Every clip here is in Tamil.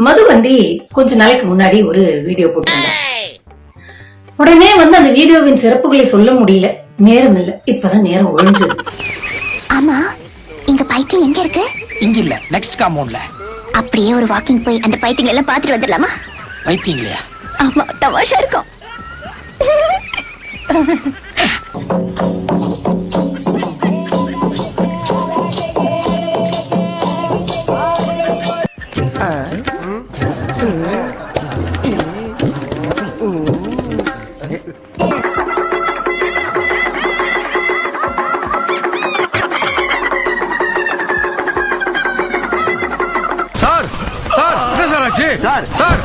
மதுவந்தி கொஞ்ச நாளைக்கு முன்னாடி ஒரு வீடியோ போட்டாங்க. உடனே அந்த வீடியோவின் சிறப்புகளை சொல்ல முடியல, நேரம் இல்ல. இப்பதான் நேரம் ஒழிஞ்சது. ஆமா, இங்க பைத்தியம் எங்க இருக்கு? இங்க இல்ல, நெக்ஸ்ட் காம்பவுண்ட்ல. அப்படியே ஒரு வாக்கிங் போய் அந்த பைத்தியம் எல்லாம் பாத்துட்டு வந்துடலாமா? பைத்தியங்களையா? ஆமா, தமாஷா இருக்கும். சார் சார்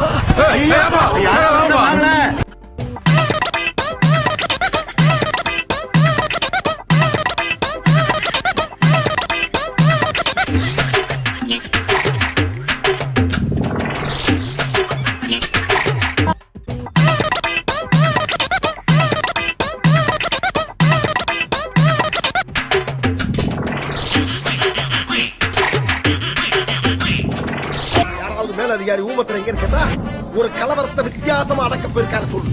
மேலதிகாரி ஊமத்துல எங்க இருக்கா? ஒரு கலவரத்தை வித்தியாசமா அடக்க போயிருக்காரு சொல்லு.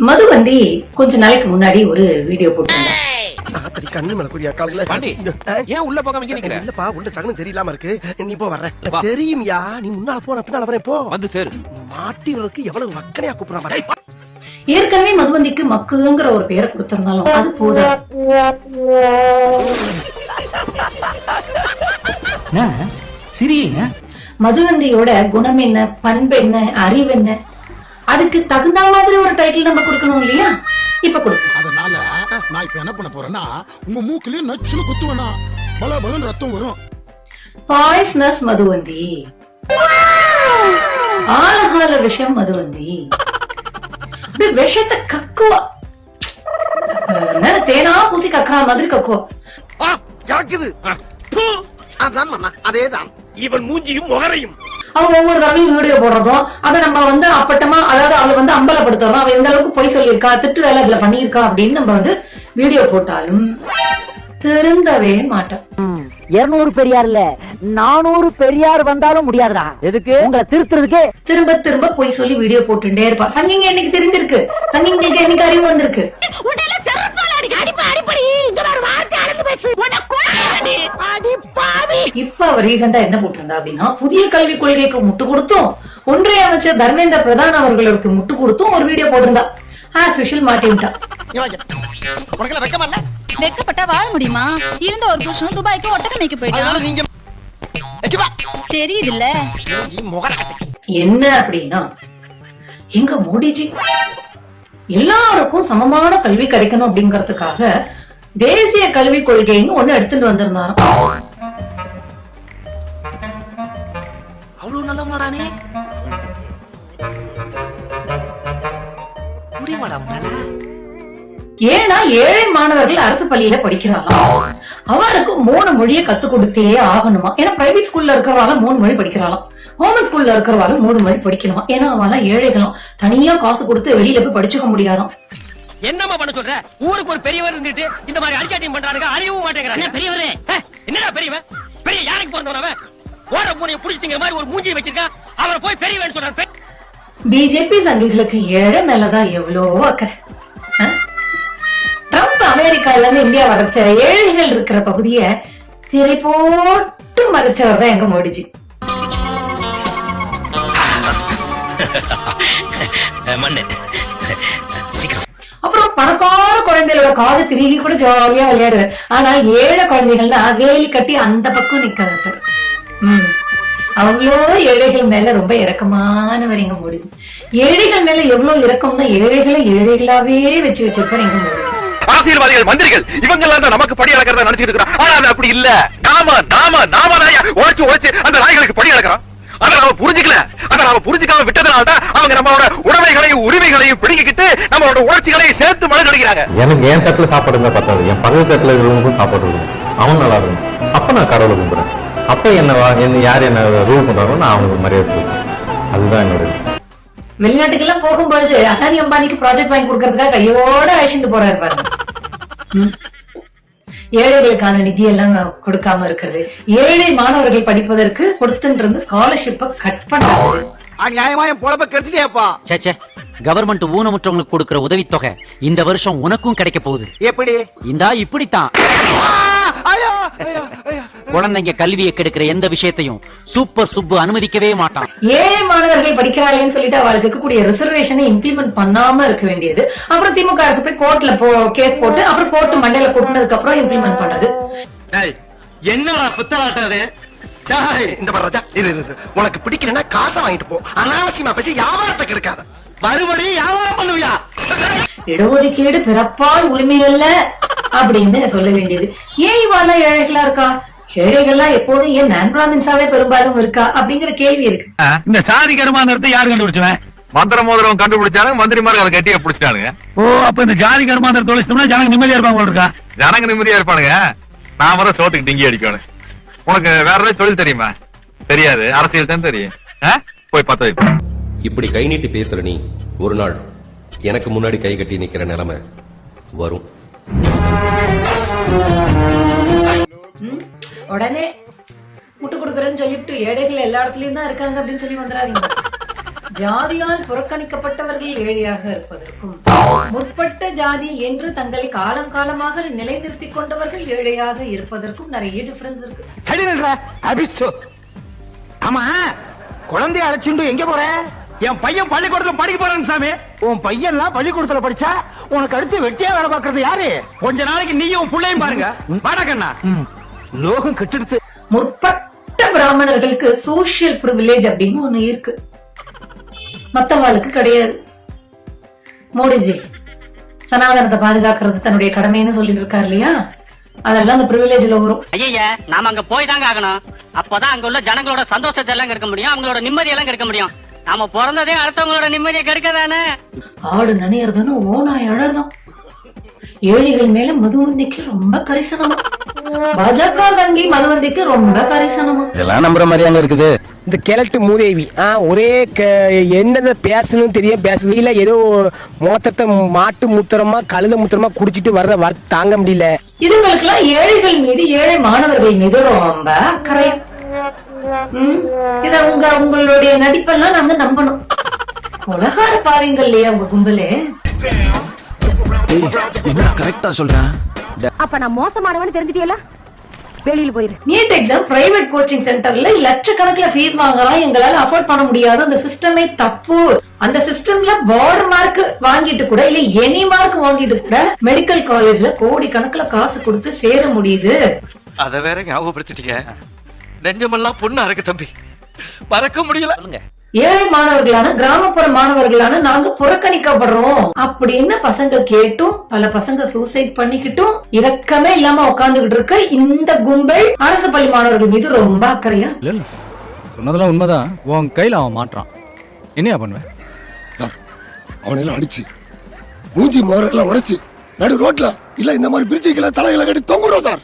மதுவந்தி கொஞ்ச நாளைக்கு முன்னாடி ஒரு வீடியோ போட்டாங்க. கண்ணு மேல கூடிய காலத்துல ஏன் உள்ள போகாம இங்க நிக்கிற? இல்லப்பா, உள்ள சகனம் தெரியலாம இருக்கு. நீ போ, வர்றேன். தெரியும்யா, நீ முன்னால போ, நான் பின்னால வரேன். போ வந்து சேரு. மாட்டிவருக்கு எவ்வளவு வக்கனையா கூப்பிடுறான். ஏற்கனவே மதுவந்திக்கு மக்குங்கிற ஒரு பேரை கொடுத்திருந்தாலும் அது போதும். மதுவந்தியோட குணம் என்ன, பண்பு என்ன, அறிவு என்ன, அதுக்கு தகுந்த மாதிரி ஒரு டைட்டில் நம்ம கொடுக்கணும் இல்லையா? இப்ப கொடுக்கணும். அதனால நான் இப்ப என்ன பண்ண போறேன்னா, உங்க மூக்கிலே நச்சுன்னு குத்துவேனா, பல பலன் ரத்தம் வரும். பாய்ஸ்னஸ் மதுவந்தி, ஆலகால விஷம் மதுவந்தி. அப்படி விஷத்தை கக்குவா, தேனா பூசி கக்குற மாதிரி கக்குவா. அதேதான் இவன் மூஞ்சியும் முகரையும். அவ ஒவ்வொரு தடவையும் வீடியோ போடுறதும் அதை நம்ம அப்பட்டமா, அதாவது அவளை அம்பலப்படுத்துறதும், அவ எந்த அளவுக்கு பொய் சொல்லியிருக்கா, திட்டு வேலை இதுல பண்ணியிருக்கா அப்படின்னு நம்ம வீடியோ போட்டாலும் திருந்தவே மாட்டோம். 200 பெரியார் இல்ல 400 பெரியார் வந்தாலும் முடியாதுடா. எதுக்கு? உங்களை திருத்துறதுக்கு திரும்ப திரும்ப பொய் சொல்லி வீடியோ போட்டுட்டே இருப்பா. சங்கிங்க என்னைக்கு தெரிஞ்சிருக்கு, சங்கிங்களுக்கு என்னைக்கு அறிவு வந்திருக்கு. இப்ப அவ ரீசெண்டா என்ன போட்டிருந்தா அப்படின்னா, புதிய கல்விக் கொள்கைக்கு முட்டு கொடுத்தும் ஒன்றிய அமைச்சர் தர்மேந்திர பிரதான் அவர்களுக்கு முட்டு கொடுத்தும் ஒரு வீடியோ போட்டிருந்தா. ஆஸ் யூஷுவல் மாட்டி விட்டா. வெக்கப்பட்டா வாழ முடியுமா? இருந்த ஒரு புருஷனும் துபாய்க்கு ஒட்டக்க மேய்க்க போயிட்டான். தெரியுது இல்ல என்ன அப்படின்னா, எங்க மோடிஜி எல்லாருக்கும் சமமான கல்வி கிடைக்கணும் அப்படிங்கறதுக்காக தேசிய கல்விக் கொள்கைன்னு ஒண்ணு எடுத்துட்டு வந்திருந்தாராம். அவ்வளவு நல்லவனானே முடியுமாடா உன்னால? ஏன்னா ஏழை மாணவர்கள் அரசு பள்ளியில படிக்கிறாளாம். அவருக்கு 3 மொழியை கத்து கொடுத்தே ஆகணுமா. ஏன்னா பிரைவேட் ஸ்கூல்ல இருக்கிறவாலும் 3 மொழி படிக்கிறாளாம், கவர்மெண்ட் ஸ்கூல்ல இருக்கிறவாலும் 3 மொழி படிக்கணுமா. ஏன்னா அவெல்லாம் ஏழைகளும், தனியா காசு கொடுத்து வெளியில போய் படிச்சுக்க முடியாதாம். என்னமா பண்ண சொல்ற? ஊருக்கு ஒரு பெரியவர் இருந்துட்டு இந்த மாதிரி அடிச்சாட்டியம் பண்றாங்க, அறியவும் மாட்டேங்கிறாங்க. பெரியவரே என்னடா பெரியவன்? பெரிய யாருக்கு பிறந்தவன்? ஓடுற பூனையை புடிச்சிட்டிங்கிற மாதிரி ஒரு மூஞ்சியை வச்சிருக்கா, அவரை போய் பெரியவன் சொல்றாரு. பிஜேபி சங்கிகளுக்கு ஏழை மேலதான் எவ்வளவோ அக்கறை. ட்ரம்ப் அமெரிக்கால இருந்து இந்தியா வரைச்ச ஏழைகள் இருக்கிற பகுதிய திரை போட்டு மறைச்சவர் தான் எங்க மோடிஜி. அப்புறம் பணக்கார குழந்தைகளோட காது திருகி கூட ஜாலியா விளையாடுவார். ஆனா ஏழை குழந்தைகள்னா வேலி கட்டி அந்த பக்கம் நிக்காது. அவ்வளோ ஏழைகள் மேல ரொம்ப இரக்கமானவர் எங்க மோடிஜி. ஏழைகள் மேல எவ்வளவு இரக்கம்னா ஏழைகளை ஏழைகளாவே வச்சு வச்சிருப்பார் எங்க மோடிஜி. அரசியல்வாதிகள், மந்திரிகள் இவங்க எல்லாம் தான் நமக்கு படி அளக்கிறத நினைச்சிட்டு இருக்கிறோம். ஆனா அது அப்படி இல்ல. நாம உழைச்சு அந்த நாய்களுக்கு படி அளக்கிறோம். அதை நாம புரிஞ்சுக்கல. அதை நாம புரிஞ்சுக்காம விட்டதுனால்தான் அவங்க நம்மளோட உடைமைகளையும் உரிமைகளையும் பிடிக்கிட்டு நம்மளோட உணர்ச்சிகளையும் சேர்த்து மழை கிடைக்கிறாங்க. எனக்கு என் தட்டுல சாப்பாடு இருந்தா பத்தாது, என் பக்கத்து தட்டுல இருக்கிறவங்களுக்கும் சாப்பாடு இருக்கும். அவன் நல்லா இருக்கும். அப்ப நான் கடவுளை கும்பிடுறேன். அப்ப என்ன யார் என்ன ரூல் பண்றாங்களோ நான் அவனுக்கு மரியாதை சொல்றேன். அதுதான் என்னோட. வெளிநாட்டுக்கு எல்லாம் போகும்பொழுது அதானி அம்பானிக்கு ப்ராஜெக்ட் வாங்கி கொடுக்கறதுக்காக கையோட அழைச்சிட்டு போறாரு பாருங்க. ஏழைகளுக்கான நிதி எல்லாம் கொடுக்காம இருக்கிறது, ஏழை மாணவர்கள் படிப்பதற்கு கொடுத்துட்டு ஸ்காலர்ஷிப்ப கட் பண்றாங்க. நியாயமா என் பொழப்ப கெடுத்துட்டேப்பா. சேச்சே, கவர்மெண்ட் ஊனமுற்றவங்களுக்கு கொடுக்கிற உதவித்தொகை இந்த வருஷம் உனக்கும் கிடைக்க போகுது. எப்படி? இந்தா இப்படித்தான். குழந்தைங்க கல்வியை கெடுக்கிற எந்த விஷயத்தையும் சூப்பர் சுப்பு அனுமதிக்கவே மாட்டான். ஏழை மாணவர்கள் படிக்கிறாளேன்னு சொல்லிட்டு அவளுக்கு இருக்கக்கூடிய ரிசர்வேஷனை இம்ப்ளிமெண்ட் பண்ணாம இருக்க வேண்டியது. அப்புறம் திமுக அரசு போய் கோர்ட்ல கேஸ் போட்டு அப்புறம் கோர்ட் மண்டையில கொட்டினதுக்கு அப்புறம் இம்ப்ளிமெண்ட் பண்றது. என்னடா புத்தலாட்டது? இந்த ராஜா, உனக்கு பிடிக்கலன்னா காசை வாங்கிட்டு போ. அனாவசியமா பேசி வியாபாரத்தை கெடுக்காத. மறுபடியும் வியாபாரம் பண்ணுவியா? இடஒதுக்கீடு பிறப்பால் உரிமை இல்ல அப்படின்னு சொல்ல வேண்டியது. ஏன் இவாள ஏழைகளா இருக்கா? ஏழைகள்லாம் எப்போதும் ஏன் நான் பிராமின்ஸாவே பெரும்பாலும் இருக்கா அப்படிங்கிற கேள்வி இருக்கு. இந்த சாதி கருமாந்திரத்தை யாரு கண்டுபிடிச்சவன்? மந்திர மோதிரம் கண்டுபிடிச்சாலும் மந்திரிமார்கள் அதை கட்டியா பிடிச்சானுங்க. ஓ, அப்ப இந்த ஜாதி கருமாந்திரம் தொலைச்சோம்னா ஜனங்க நிம்மதியா இருப்பாங்க இருக்கா? ஜனங்க நிம்மதியா இருப்பானுங்க. நான் வர சோத்துக்கு டிங்கி அடிக்கணும். உனக்கு வேற ஏதாவது தொழில் தெரியுமா? தெரியாது, அரசியல் தான் தெரியும். போய் பார்த்து இப்படி கை நீட்டி பேசுற நீ ஒரு நாள் எனக்கு முன்னாடி கை கட்டி நிக்கிற நிலைமை வரும். உடனே முட்டு கொடுக்கறேன்னு சொல்லிட்டு ஏழைகள் எல்லா இடத்துலயும் தான் இருக்காங்க அப்படின்னு சொல்லி வந்துடாதீங்க. ஜாதியால் புறக்கணிக்கப்பட்டவர்கள் ஏழையாக இருப்பதற்கும், முற்பட்ட ஜாதி என்று தங்களை காலம் காலமாக நிலைநிறுத்திக் கொண்டவர்கள் ஏழையாக இருப்பதற்கும் நிறைய டிஃபரன்ஸ் இருக்கு. ஆமா, குழந்தைய அழைச்சுண்டு எங்க போற? என் பையன் பள்ளிக்கூடத்துல படிக்க போறான் சாமி. உன் பையன்லாம் பள்ளிக்கூடத்துல படிச்சா உனக்கு அடுத்து வெட்டியா வேலை பாக்குறது யாரு? கொஞ்ச நாளைக்கு நீயும் பிள்ளையும் பாருங்க. வாடகண்ணா, லோகம் கெட்டுடுத்து. முற்பட்ட பிராமணர்களுக்கு சோசியல் பிரிவிலேஜ் அப்படின்னு ஒண்ணு இருக்கு, மத்தவாளுக்கு கிடையாது. மோடிஜி சனாதனத்தை பாதுகாக்கிறது தன்னுடைய கடமைன்னு சொல்லிட்டு இருக்காரு இல்லையா? அதெல்லாம் அந்த பிரிவிலேஜ்ல வரும். ஐயா, நாம அங்க போய் தாங்க ஆகணும். அப்பதான் அங்க உள்ள ஜனங்களோட சந்தோஷத்தை எல்லாம் கெடுக்க முடியும், அவங்களோட நிம்மதி எல்லாம் கெடுக்க முடியும். நாம பிறந்ததே அடுத்தவங்களோட நிம்மதியை கெடுக்கதானே. ஆடு நனையறதுன்னு ஓனாய் அழறதும். ஏழைகள் மேல மதுவந்திக்கு ரொம்ப கரிசனமா, பாஜக சங்கி மதுவந்திக்கு ரொம்ப கரிசனமா. இதெல்லாம் நம்புற மாதிரி அங்க இருக்குது. இந்த கிழட்டு மூதேவி ஒரே என்னத பேசணும் தெரியும் பேசுது இல்ல, ஏதோ மோத்தத்தை மாட்டு மூத்திரமா கழுத மூத்திரமா குடிச்சிட்டு வர்ற தாங்க முடியல. இதுங்களுக்கு எல்லாம் ஏழைகள் மீது, ஏழை மாணவர்கள் மீது ரொம்ப அக்கறை. இத உங்களுடைய நடிப்பெல்லாம் நாங்க நம்பணும். உலகார பாவீங்க இல்லையா உங்க கும்பலே? என்ன கரெக்டா சொல்றேன்? அப்ப நான் மோசமானவன்னு தெரிஞ்சுட்டீங்களா? வெளியில போயிரு. நீட் எக்ஸாம் பிரைவேட் கோச்சிங் சென்டர்ல லட்சக்கணக்கில் ஃபீஸ் வாங்கலாம், எங்களால அஃபோர்ட் பண்ண முடியாது. அந்த சிஸ்டமே தப்பு. அந்த சிஸ்டம்ல பார் மார்க் வாங்கிட்டு கூட இல்ல எனி மார்க் வாங்கிட்டு கூட மெடிக்கல் காலேஜ்ல கோடி கணக்குல காசு கொடுத்து சேர முடியுது. அத வேற ஞாபகப்படுத்திட்டீங்க. நெஞ்சமெல்லாம் பொண்ணா இருக்கு தம்பி, மறக்க முடியல. ஏழை மாணவர்களான கிராமப்புற மாணவர்களான நாங்க புறக்கணிக்கப்படுறோம் அப்படின்னு பசங்க கேட்டும் பல பசங்க சூசைட் பண்ணிக்கிட்டும் இரக்கமே இல்லாம உட்கார்ந்துகிட்டு இருக்க இந்த கும்பல் அரசு பள்ளி மாணவர்கள் மீது ரொம்ப அக்கறையா? சொன்னதெல்லாம் உண்மைதான். உன் கையில அவன் மாட்டான், என்னையா பண்ணுவேன்? அவனெல்லாம் அடிச்சு மூஞ்சி மோரெல்லாம் உடைச்சு நடு ரோட்ல இல்ல இந்த மாதிரி பிரிட்ஜுகளை தலைகளை கட்டி தொங்குறோம் சார்.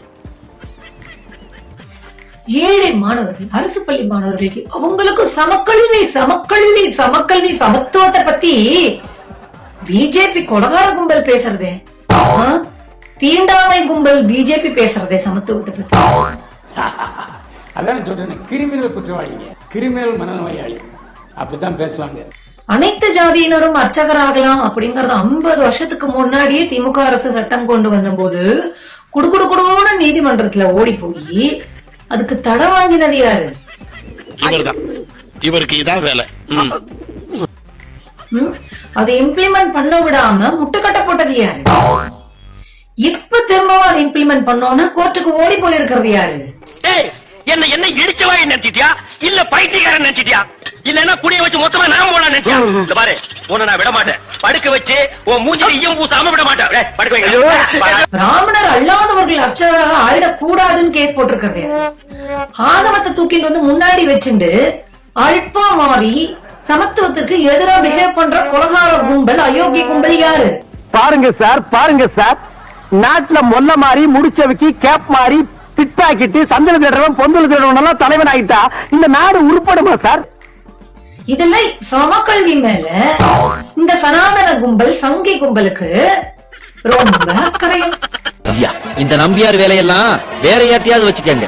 ஏழை மாணவர்கள், அரசு பள்ளி மாணவர்களுக்கு அவங்களுக்கு சமக்கல்வி சமக்கல்வி சமக்கல்வி சமத்துவத்தை பத்தி பிஜேபி கொலகார கும்பல் பேசுறதே, தீண்டாமை கும்பல் பிஜேபி பேசுறதே சமத்துவத்தை பத்தி. அதான் சொல்றேன், கிரிமினல் குற்றவாளிங்க, கிரிமினல் மனநோயாளி அப்படித்தான் பேசுவாங்க. அனைத்து ஜாதியினரும் அர்ச்சகராகலாம் அப்படிங்கறது 50 வருஷத்துக்கு முன்னாடியே திமுக அரசு சட்டம் கொண்டு வந்த போது குடுகுடுன்னு நீதிமன்றத்துல ஓடி போய் அதுக்கு தடை வாங்கினது யாரு? இவர்தான். இவருக்கு இதான் வேலை. அதை இம்ப்ளிமெண்ட் பண்ண விடாம முட்டுக்கட்ட போட்டது யாரு? இப்ப திரும்பவும் அதை இம்ப்ளிமெண்ட் பண்ணோம்னா கோர்ட்டுக்கு ஓடி போயிருக்கிறது யாரு? என்ன என்ன இடிச்சவா நினைச்சிட்டியா இல்ல பைத்தியக்காரன் நினைச்சிட்டியா இல்லன்னா குடிய வச்சு மொத்தமா நாம போலாம் நினைச்சியா? இந்த பாரு, உன்னை நான் விட மாட்டேன். படுக்க வச்சு உன் மூஞ்சில ஈயம் பூசாம விட மாட்டேன். படுக்க வைங்க. பிராமணர் அல்லாதவர்கள் அர்ச்சகராக ஆயிடக்கூடாதுன்னு கேஸ் போட்டிருக்கிறது. ஆகமத்தை தூக்கிட்டு வந்து முன்னாடி வச்சுட்டு அல்பா மாறி சமத்துவத்துக்கு எதிராக பிஹேவ் பண்ற கொலகார கும்பல், அயோக்கிய கும்பல் யாரு? பாருங்க சார், பாருங்க சார், நாட்டுல மொல்ல மாறி முடிச்சவைக்கு கேப் மாறி பிட்டாக்கிட்டு சந்தன தேடுறவன் பொந்தல் தேடுறவன் தலைவன் ஆகிட்டா இந்த நாடு உருப்படுமா சார்? இதெல்லாம் சமக்கல்வி மேல இந்த சனாதன கும்பல் சங்கி கும்பலுக்கு ரொம்ப அக்கறையும். இந்த நம்பியார் வேலையெல்லாம் வேற யார்ட்டையாவது வச்சுக்கங்க.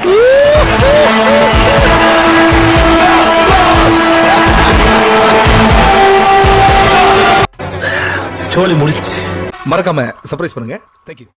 சோலி முடிச்சு. மறக்காம சர்ப்ரைஸ் பண்ணுங்க. தேங்க்யூ.